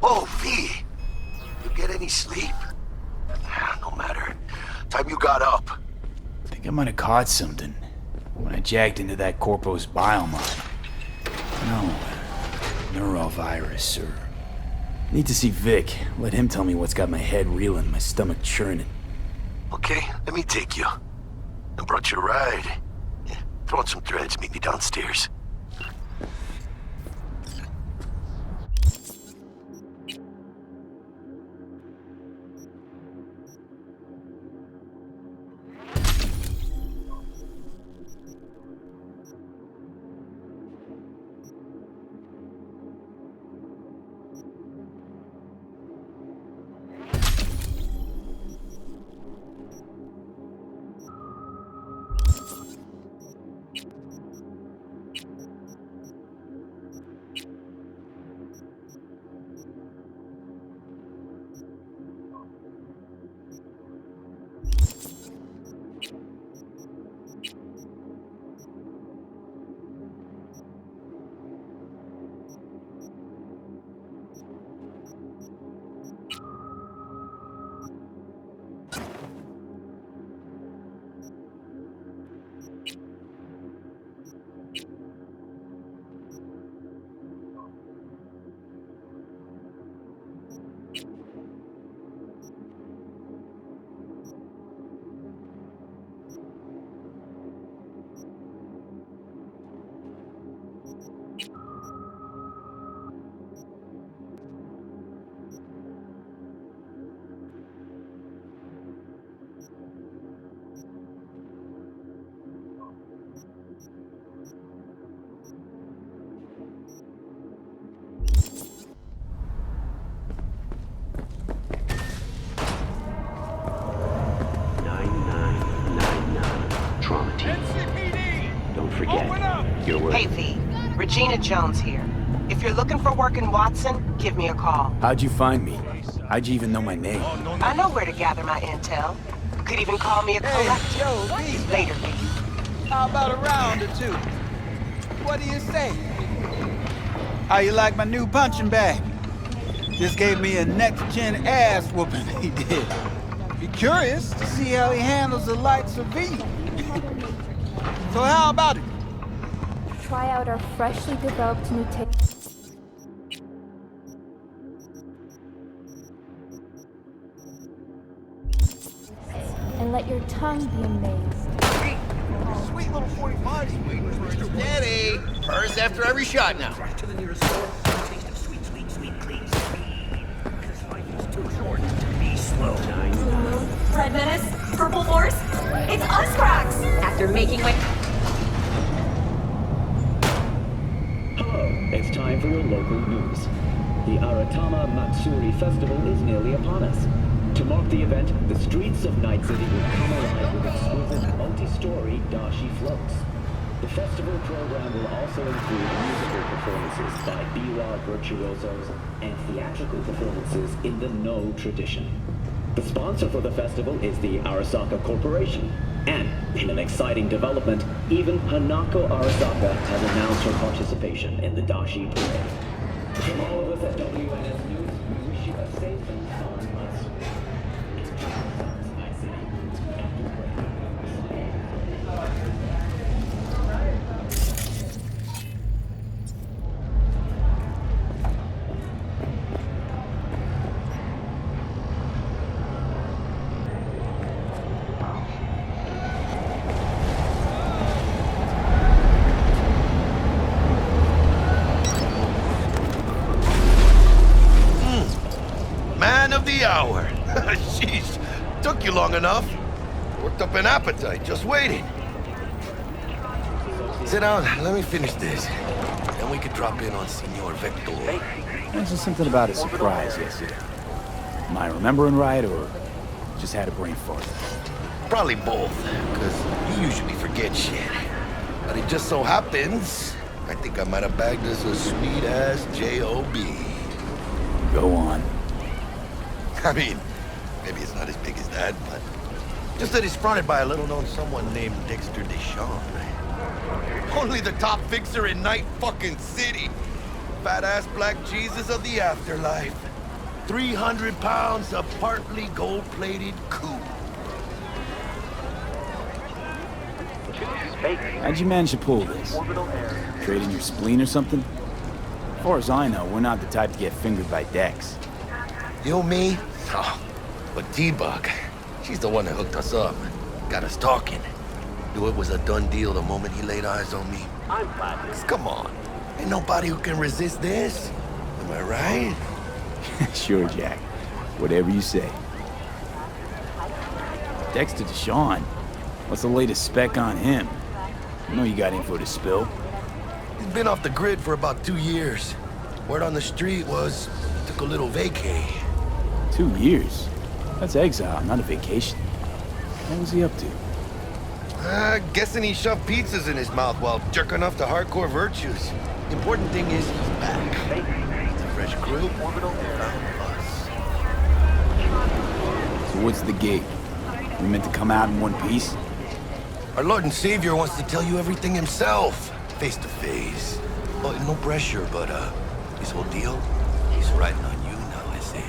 Oh, V! You get any sleep? No matter. Time you got up. I think I might have caught something when I jacked into that Corpo's biomine. No, neurovirus, or... Need to see Vic. Let him tell me what's got my head reeling, my stomach churning. Okay, let me take you. I brought you a ride. Yeah, throw on some threads, meet me downstairs. Hey, V. Regina Jones here. If you're looking for work in Watson, give me a call. How'd you find me? How'd you even know my name? I know where to gather my intel. Could even call me a collector. Hey, yo, V. Later, V. How about a round or two? What do you say? How you like my new punching bag? Just gave me a next-gen ass whooping, he did. Be curious to see how he handles the likes of V. So how about it? Try out our freshly developed new and let your tongue be amazed. Sweet little 45's waiting for us. Steady! First after every shot now. To the nearest store. Taste of sweet, sweet, sweet, clean speed. Because life is too short to be slow. Red Menace? Purple Force? It's us, Cracks! After making my... It's time for your local news. The Aratama Matsuri Festival is nearly upon us. To mark the event, the streets of Night City will come alive with exquisite multi-story dashi floats. The festival program will also include musical performances by biwa virtuosos and theatrical performances in the No tradition. The sponsor for the festival is the Arasaka Corporation. And, in an exciting development, even Hanako Arasaka has announced her participation in the Dashi Parade. From all of us at WNS News, we wish you a safe and fun Matsuri. Night City. Hour. Jeez, took you long enough. Worked up an appetite, just waiting. Sit down, let me finish this. Then we could drop in on Senor Victor. Mentioned something about a surprise yesterday. Am I remembering right, or just had a brain fart? Probably both, because you usually forget shit. But it just so happens, I think I might have bagged us a sweet-ass J.O.B. Go on. I mean, maybe it's not as big as that, but just that it's fronted by a little-known someone named Dexter Deshawn. Only the top fixer in Night fucking City. Fat-ass black Jesus of the afterlife. 300 pounds of partly gold-plated coup. How'd you manage to pull this? Trading your spleen or something? As far as I know, we're not the type to get fingered by Dex. You, me? Oh, but T-Bug, she's the one that hooked us up. Got us talking. Knew it was a done deal the moment he laid eyes on me. Come on. Ain't nobody who can resist this. Am I right? Sure, Jack. Whatever you say. Dexter Deshawn? What's the latest spec on him? I know you got info to spill. He's been off the grid for about 2 years. Word on the street was he took a little vacay. 2 years? That's exile, not a vacation. What was he up to? Guessing he shoved pizzas in his mouth while jerking off to hardcore virtues. The important thing is he's back. It's a fresh crew. Found us. So what's the gig? We meant to come out in one piece? Our Lord and Savior wants to tell you everything himself, face to face. Oh, no pressure, but his whole deal, he's riding on you now, I say.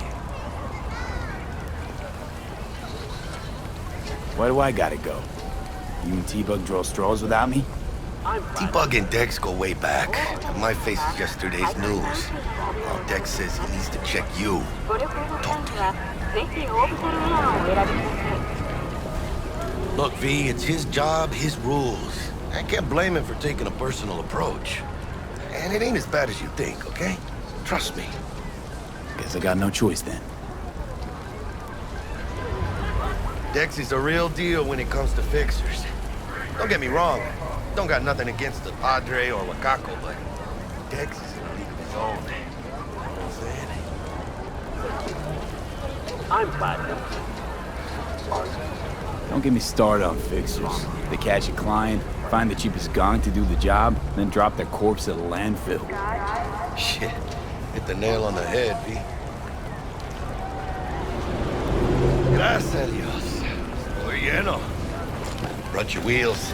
Why do I gotta go? You and T-Bug draw straws without me? T-Bug and Dex go way back. My face is yesterday's news. Now Dex says he needs to check you. Talk to him. Look, V, it's his job, his rules. I can't blame him for taking a personal approach. And it ain't as bad as you think, okay? Trust me. Guess I got no choice then. Dex is a real deal when it comes to fixers. Don't get me wrong. Don't got nothing against the Padre or Wakako, but Dex is in a league of his own. You know what I'm saying? Don't get me started on fixers. They catch a client, find the cheapest gong to do the job, then drop their corpse at a landfill. Shit. Hit the nail on the head, V. Gracias a Dios. Estoy lleno. Brought your wheels.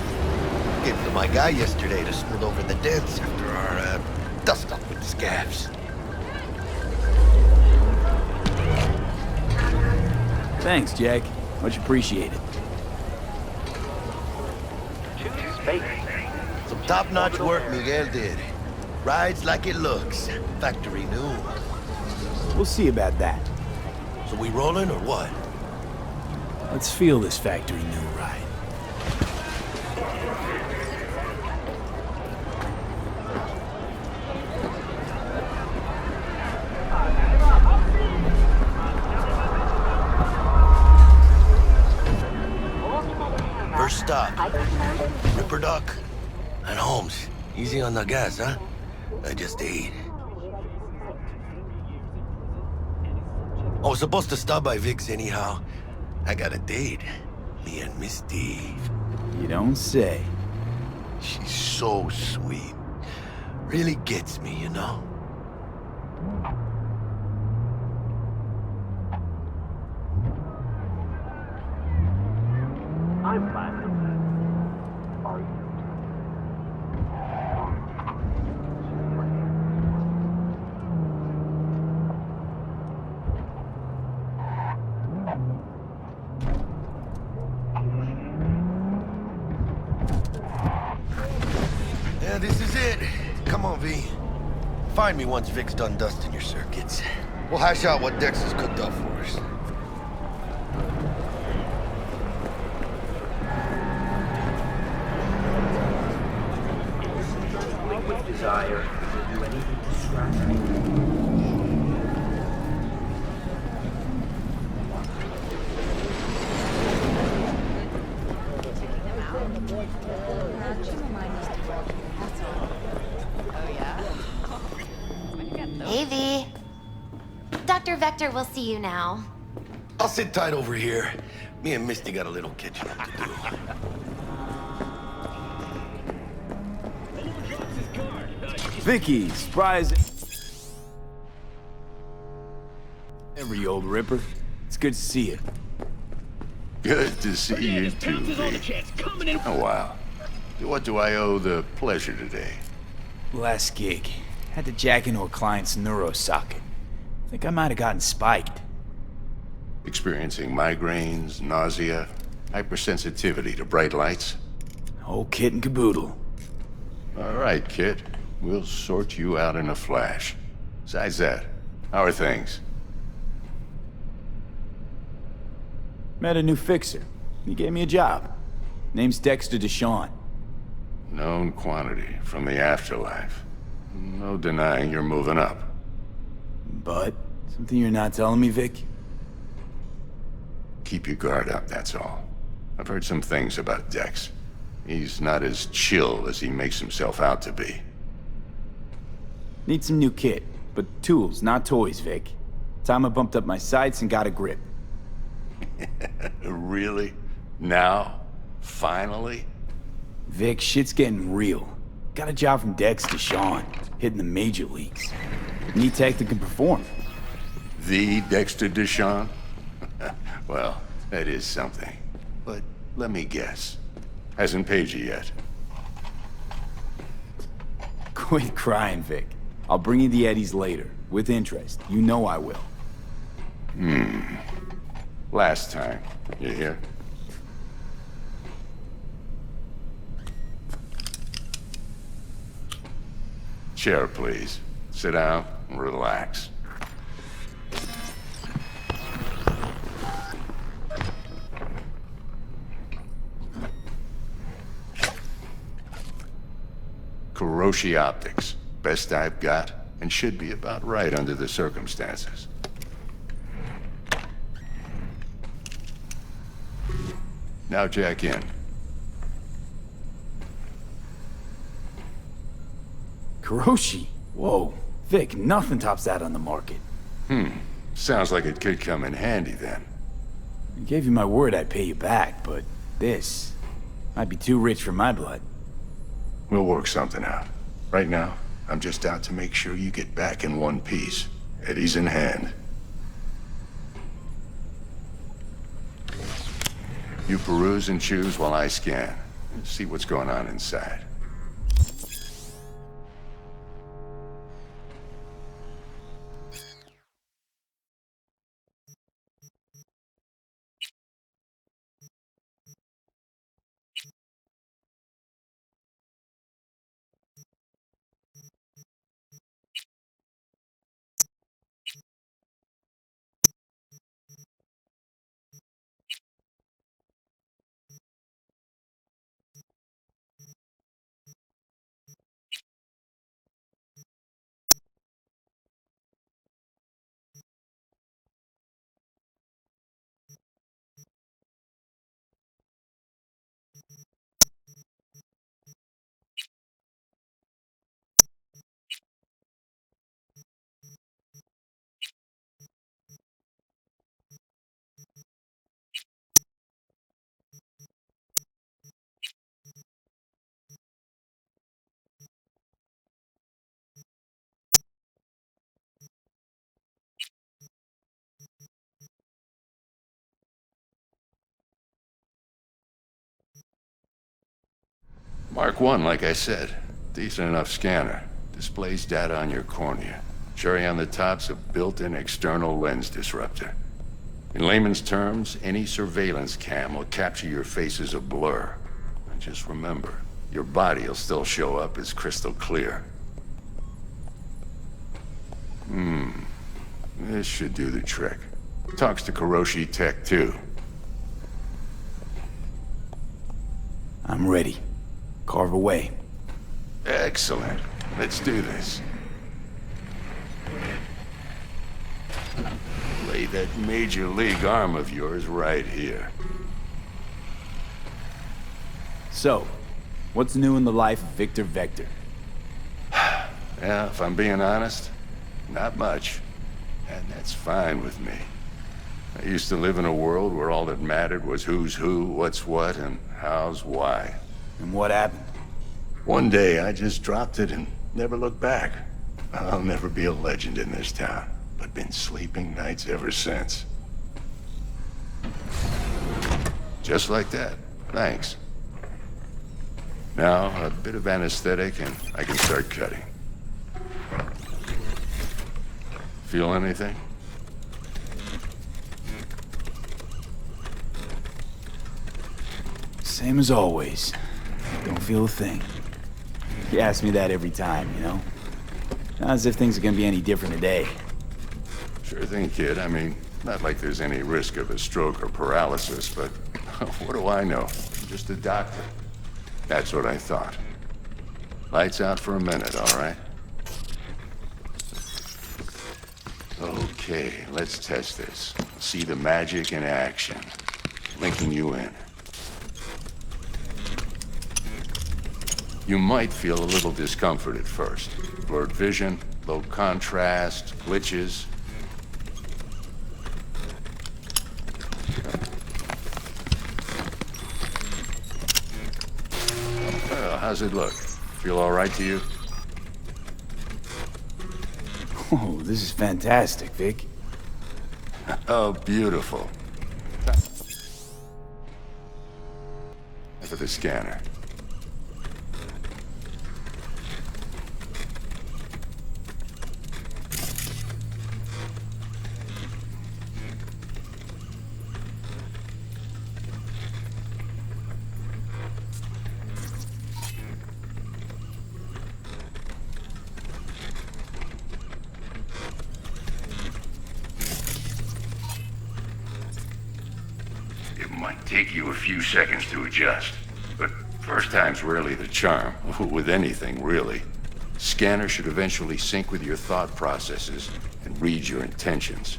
Gave them to my guy yesterday to smooth over the dents after our dust-up with the scabs. Thanks, Jack. Much appreciated. Some top-notch work Miguel did. Rides like it looks. Factory new. We'll see about that. So we rolling or what? Let's feel this factory new ride. First stop. Ripper Duck and Holmes. Easy on the gas, huh? I just ate. I was supposed to stop by Vic's anyhow. I got a date. Me and Miss Steve. You don't say. She's so sweet. Really gets me, you know? I'm fine. Are you? Yeah, this is it. Come on, V. Find me once Vic's done dusting your circuits. We'll hash out what Dex has cooked up for us. With desire, do anything to distract me. Hey, V. Dr. Vector will see you now. I'll sit tight over here. Me and Misty got a little catching up to do. Vicky, surprise. Every old ripper. It's good to see you. Good to see you too, V. Oh, wow. What do I owe the pleasure today? Last gig. Had to jack into a client's neuro socket. I think I might have gotten spiked. Experiencing migraines, nausea, hypersensitivity to bright lights? Whole kit and caboodle. All right, kid. We'll sort you out in a flash. Besides that, how are things? Met a new fixer. He gave me a job. Name's Dexter Deshawn. Known quantity from the afterlife. No denying you're moving up. But, something you're not telling me, Vic? Keep your guard up, that's all. I've heard some things about Dex. He's not as chill as he makes himself out to be. Need some new kit, but tools, not toys, Vic. Time I bumped up my sights and got a grip. Really? Now? Finally? Vic, shit's getting real. Got a job from Dex Deshawn, hitting the major leagues. Need tech that can perform. The Dexter Deshawn? Well, that is something. But let me guess. Hasn't paid you yet. Quit crying, Vic. I'll bring you the eddies later, with interest. You know I will. Last time. You hear? Chair, please. Sit down and relax. Kuroshi Optics. Best I've got, and should be about right under the circumstances. Now jack in. Kuroshi? Whoa. Vic, nothing tops that on the market. Sounds like it could come in handy then. I gave you my word I'd pay you back, but this might be too rich for my blood. We'll work something out. Right now, I'm just out to make sure you get back in one piece. Eddie's in hand. You peruse and choose while I scan. See what's going on inside. Mark 1, like I said. Decent enough scanner. Displays data on your cornea. Cherry on the top's a built-in external lens disruptor. In layman's terms, any surveillance cam will capture your face as a blur. And just remember, your body will still show up as crystal clear. This should do the trick. Talks to Kuroshi Tech, too. I'm ready. Carve away. Excellent. Let's do this. Lay that major league arm of yours right here. So, what's new in the life of Victor Vector? Yeah, if I'm being honest, not much. And that's fine with me. I used to live in a world where all that mattered was who's who, what's what, and how's why. And what happened? One day, I just dropped it and never looked back. I'll never be a legend in this town, but been sleeping nights ever since. Just like that. Thanks. Now, a bit of anesthetic and I can start cutting. Feel anything? Same as always. Don't feel a thing. You ask me that every time, you know? Not as if things are gonna be any different today. Sure thing, kid. I mean, not like there's any risk of a stroke or paralysis, but what do I know? I'm just a doctor. That's what I thought. Lights out for a minute, all right? Okay, let's test this. See the magic in action. Linking you in. You might feel a little discomfort at first. Blurred vision, low contrast, glitches. How's it look? Feel all right to you? Oh, this is fantastic, Vic. Oh, beautiful. For the scanner. It might take you a few seconds to adjust, but first time's rarely the charm, with anything, really. Scanner should eventually sync with your thought processes and read your intentions.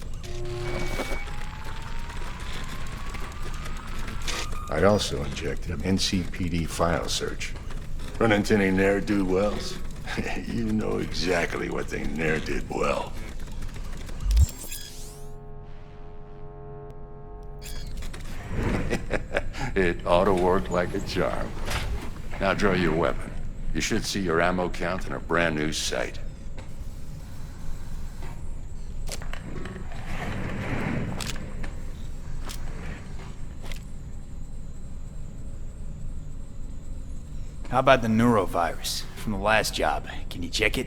I'd also inject an NCPD file search. Run into any ne'er-do-wells? You know exactly what they ne'er did well. It ought to work like a charm. Now draw your weapon. You should see your ammo count in a brand new sight. How about the neurovirus from the last job? Can you check it?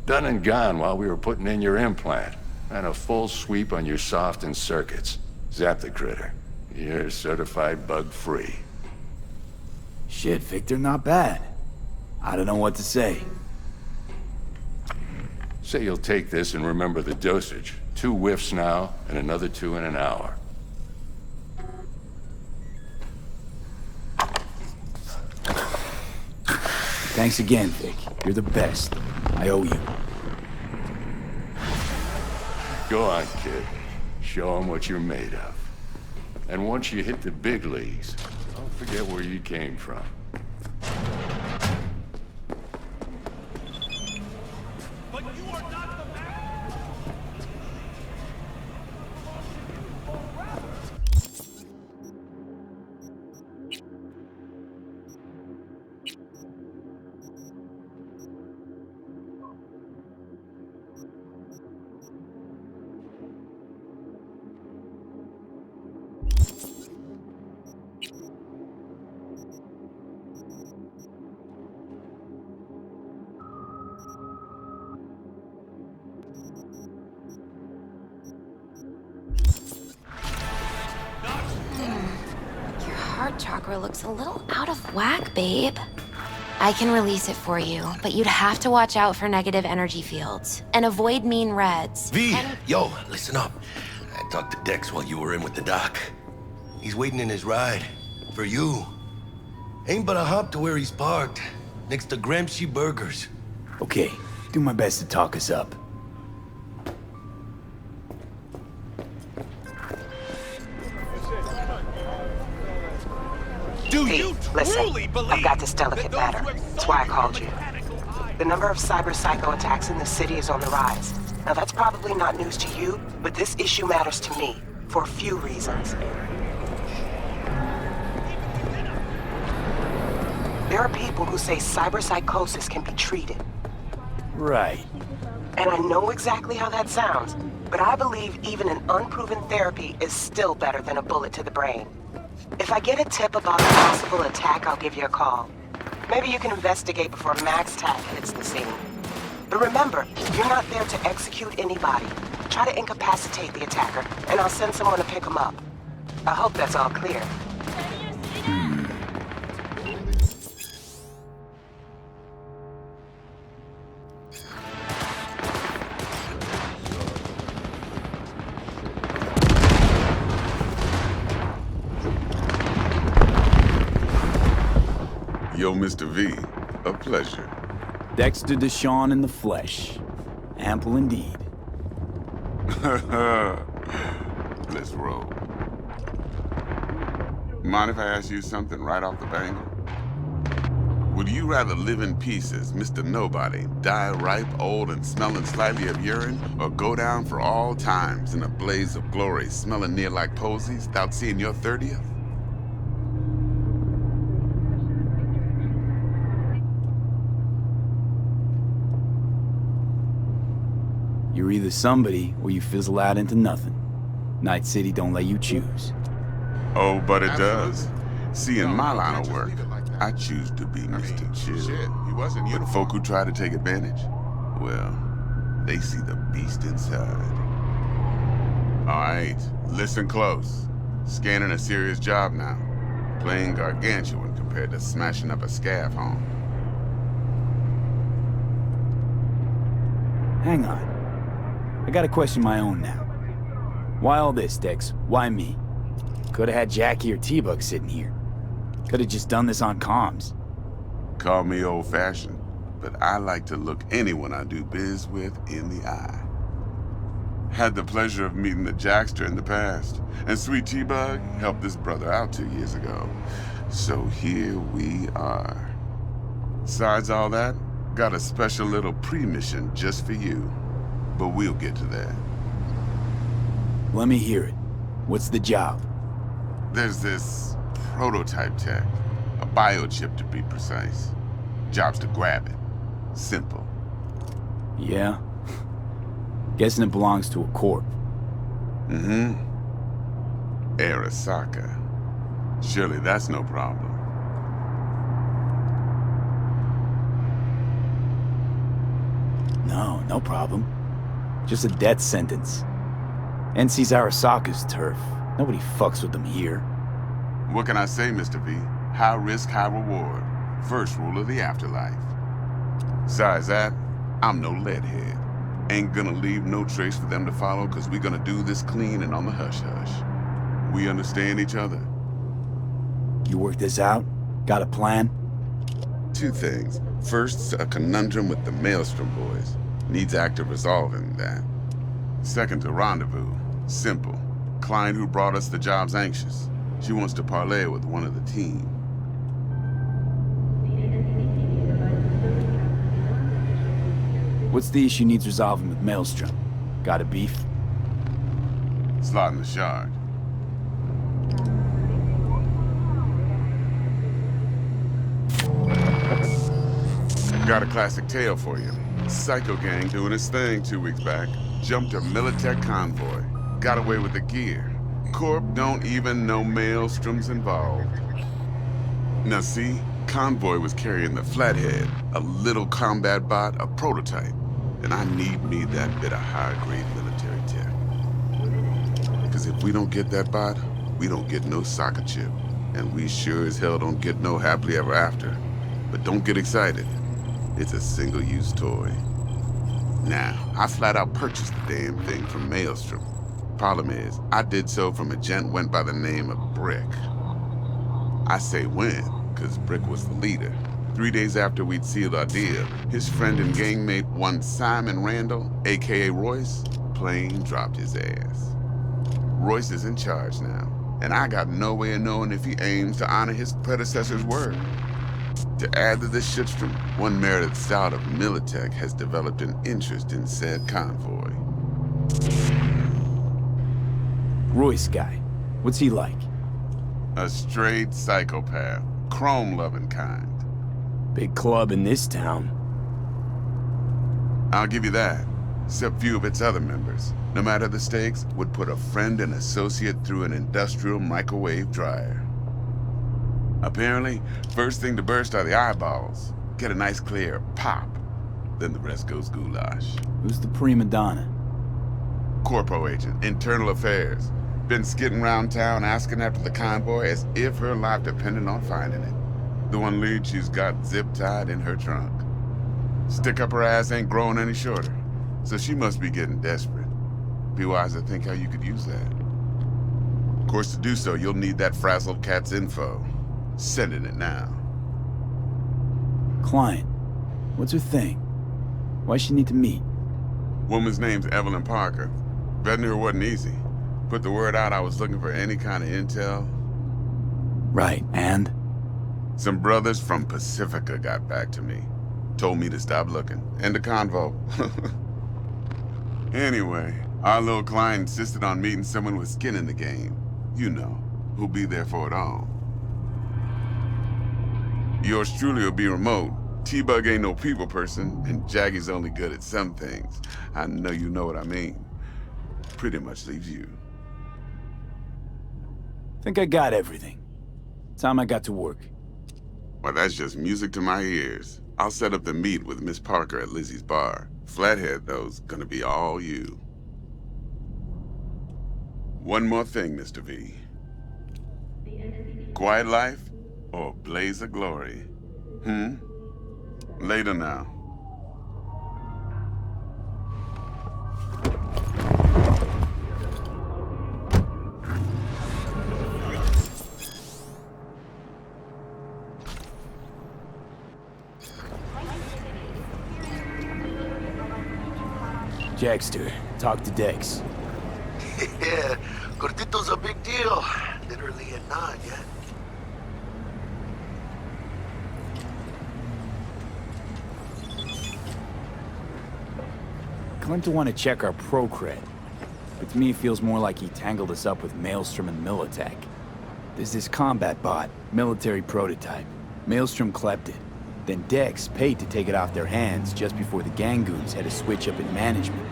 Done and gone while we were putting in your implant. And a full sweep on your soft and circuits. Zap the critter. You're certified bug-free. Shit, Victor, not bad. I don't know what to say. Say you'll take this and remember the dosage. 2 whiffs now, and another 2 in an hour. Thanks again, Vic. You're the best. I owe you. Go on, kid. Show 'em what you're made of. And once you hit the big leagues, don't forget where you came from. But you are not the man! Heart chakra looks a little out of whack, babe. I can release it for you, but you'd have to watch out for negative energy fields and avoid mean reds. V, yo, listen up. I talked to Dex while you were in with the doc. He's waiting in his ride. For you. Ain't but a hop to where he's parked. Next to Gramsci Burgers. Okay, do my best to talk us up. Hey, listen, I've got this delicate matter. That's why I called you. The number of cyber psycho attacks in the city is on the rise. Now that's probably not news to you, but this issue matters to me, for a few reasons. There are people who say cyberpsychosis can be treated. Right. And I know exactly how that sounds, but I believe even an unproven therapy is still better than a bullet to the brain. If I get a tip about a possible attack, I'll give you a call. Maybe you can investigate before Max Tack hits the scene. But remember, you're not there to execute anybody. Try to incapacitate the attacker, and I'll send someone to pick him up. I hope that's all clear. Yo, Mr. V, a pleasure. Dexter Deshawn in the flesh. Ample indeed. Let's roll. Mind if I ask you something right off the bangle? Would you rather live in pieces, Mr. Nobody, die ripe, old, and smelling slightly of urine, or go down for all times in a blaze of glory, smelling near like posies, without seeing your 30th? You're either somebody, or you fizzle out into nothing. Night City don't let you choose. Oh, but it does. See, in my line of work, I choose to be Mr. Chill. But folk who try to take advantage, well, they see the beast inside. All right, listen close. Scanning a serious job now. Playing gargantuan compared to smashing up a scav home. Hang on. I got a question of my own now. Why all this, Dex? Why me? Could've had Jackie or T-Bug sitting here. Could've just done this on comms. Call me old-fashioned, but I like to look anyone I do biz with in the eye. Had the pleasure of meeting the Jackster in the past, and sweet T-Bug helped this brother out 2 years ago. So here we are. Besides all that, got a special little pre-mission just for you. But we'll get to that. Let me hear it. What's the job? There's this prototype tech. A biochip to be precise. Job's to grab it. Simple. Yeah? Guessing it belongs to a corp. Mm-hmm. Arasaka. Surely that's no problem. No, no problem. Just a death sentence. NC's Arasaka's turf. Nobody fucks with them here. What can I say, Mr. V? High risk, high reward. First rule of the afterlife. Besides that, I'm no leadhead. Ain't gonna leave no trace for them to follow, cause we gonna do this clean and on the hush-hush. We understand each other. You work this out? Got a plan? Two things. First, a conundrum with the Maelstrom boys. Needs active resolving that. Second, a rendezvous. Simple. Client who brought us the job's anxious. She wants to parlay with one of the team. What's the issue needs resolving with Maelstrom? Got a beef? Slot in the shard. Got a classic tale for you. Psycho gang doing his thing 2 weeks back. Jumped a Militech convoy. Got away with the gear. Corp don't even know Maelstrom's involved. Now see, convoy was carrying the Flathead, a little combat bot, a prototype. And I need me that bit of high-grade military tech. Because if we don't get that bot, we don't get no soccer chip. And we sure as hell don't get no happily ever after. But don't get excited. It's a single-use toy. Now, I flat out purchased the damn thing from Maelstrom. Problem is, I did so from a gent went by the name of Brick. I say when, because Brick was the leader. 3 days after we'd sealed our deal, his friend and gangmate, one Simon Randall, aka Royce, plain dropped his ass. Royce is in charge now, and I got no way of knowing if he aims to honor his predecessor's word. To add to this shitstorm, one merited stout of Militech has developed an interest in said convoy. Royce guy. What's he like? A straight psychopath. Chrome-loving kind. Big club in this town. I'll give you that. Except few of its other members, no matter the stakes, would put a friend and associate through an industrial microwave dryer. Apparently, first thing to burst are the eyeballs. Get a nice clear pop. then the rest goes goulash. Who's the prima donna? Corpo agent, internal affairs. Been skidding around town asking after the convoy as if her life depended on finding it. The one lead she's got zip-tied in her trunk. Stick up her ass ain't growing any shorter, so she must be getting desperate. Be wise to think how you could use that. Of course, to do so, you'll need that frazzled cat's info. Sending it now. Client. What's her thing? Why she need to meet? Woman's name's Evelyn Parker. Vetting her wasn't easy. Put the word out I was looking for any kind of intel. Right, and? Some brothers from Pacifica got back to me. Told me to stop looking. End of convo. Anyway, our little client insisted on meeting someone with skin in the game. You know, who'll be there for it all. Yours truly will be remote. T-Bug ain't no people person, and Jaggy's only good at some things. I know you know what I mean. Pretty much leaves you. Think I got everything. Time I got to work. Well, that's just music to my ears. I'll set up the meet with Miss Parker at Lizzie's bar. Flathead, though's gonna be all you. One more thing, Mr. V. Quiet life or blaze of glory? Later now. Dexter, talk to Dex. Yeah, Gordito's a big deal. Literally a nod, yeah? Claimed to want to check our pro cred, but to me it feels more like he tangled us up with Maelstrom and Militech. There's this combat bot, military prototype. Maelstrom clept it. Then Dex paid to take it off their hands just before the Gangoons had a switch up in management.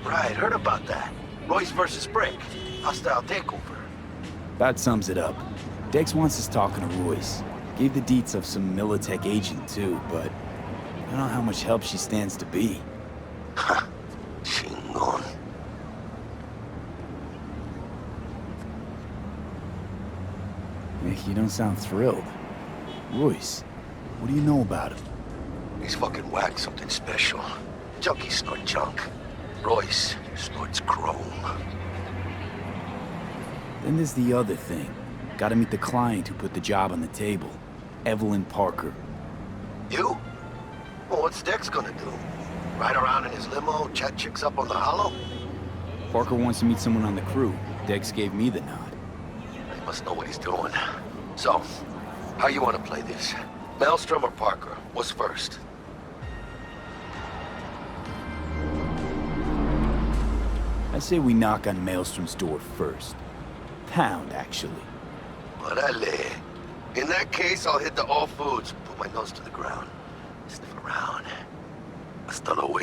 Right, heard about that. Royce versus Brick. Hostile takeover. That sums it up. Dex wants us talking to Royce. Gave the deets of some Militech agent too, but I don't know how much help she stands to be. Ha! Chingon. You don't sound thrilled. Royce, what do you know about him? He's fucking whacked something special. Junkies snort junk. Royce snorts chrome. Then there's the other thing. Gotta meet the client who put the job on the table. Evelyn Parker. You? Well, what's Dex gonna do? Ride around in his limo, chat chicks up on the hollow? Parker wants to meet someone on the crew. Dex gave me the nod. He must know what he's doing. So, how you want to play this? Maelstrom or Parker? What's first? I say we knock on Maelstrom's door first. Pound, actually. Orale. In that case, I'll hit the all foods, put my nose to the ground, sniff around. Hasta luego.